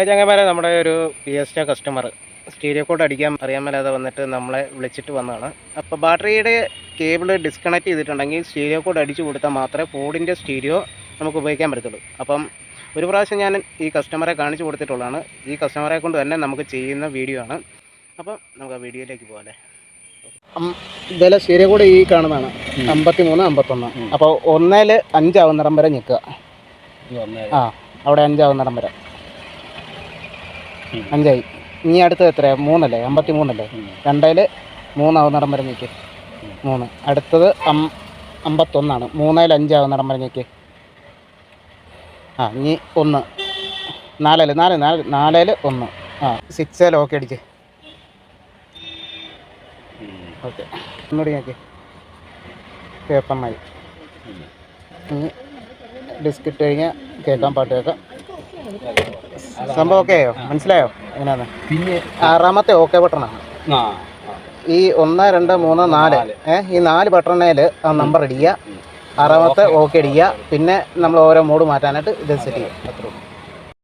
ചങ്ങന്മാരെ നമ്മുടെ ഒരു fiesta customer stereo code അടിക്കാൻ അറിയാൻ മേലാതെ വന്നിട്ട് നമ്മളെ വിളിച്ചിട്ട് വന്നതാണ്. അപ്പോൾ ബാറ്ററിയുടെ കേബിൾ ഡിസ്കണക്ട് ചെയ്തിട്ടുണ്ടെങ്കിൽ സ്റ്റീരിയോ കോഡ് അടിച്ചു കൊടുത്താൽ മാത്രമേ ഫോർഡിൻ്റെ സ്റ്റീരിയോ നമുക്ക് ഉപയോഗിക്കാൻ പറ്റത്തുള്ളൂ. അപ്പം ഒരു പ്രാവശ്യം ഞാൻ ഈ കസ്റ്റമറെ കാണിച്ചു കൊടുത്തിട്ടുള്ളതാണ്. ഈ കസ്റ്റമറെ കൊണ്ട് തന്നെ നമുക്ക് ചെയ്യുന്ന വീഡിയോ ആണ്. അപ്പം നമുക്ക് ആ വീഡിയോയിലേക്ക് പോകാം. വില സ്റ്റീരിയോ കോഡ് ഈ കാണുന്നതാണ് 53 51. അപ്പോൾ 1-ൽ 5 ആവുന്നിടം വരെ നിൽക്കുക. അവിടെ 5 ആവുന്നിടം വരെ 5 ആയി. ഇനി അടുത്ത് എത്രയാണ്? 3 അല്ലേ? 53 അല്ലേ? 2-ൽ 3 ആവുന്നിടം വരെ നിൽക്കുക. 3. അടുത്തത് 51 3-ൽ 5 ആവുന്നിടം വരെ നിൽക്കുക. ഇനി 1 4-ൽ 1 6-ൽ ഓക്കെ അടിച്ച്. ഓക്കെ ഒന്നുകൂടി നോക്കി കേൾപ്പമായി. ഇനി ഡിസ്ക് ഇട്ട് കഴിഞ്ഞാൽ കേൾക്കാം, പാട്ട് കേൾക്കാം. സംഭവം ഓക്കെ ആയോ? മനസ്സിലായോ എങ്ങനെയാന്ന്? പിന്നെ 6-മത്തെ ഓക്കെ ബട്ടണാണ് ഈ 1 2 3 4. ഈ 4 ബട്ടണിൽ ആ നമ്പർ അടിക്കുക, 6-മത്തെ ഓക്കെ അടിക്കുക. പിന്നെ നമ്മൾ ഓരോ മോഡ് മാറ്റാനായിട്ട് ഇത് സെറ്റ് ചെയ്യും.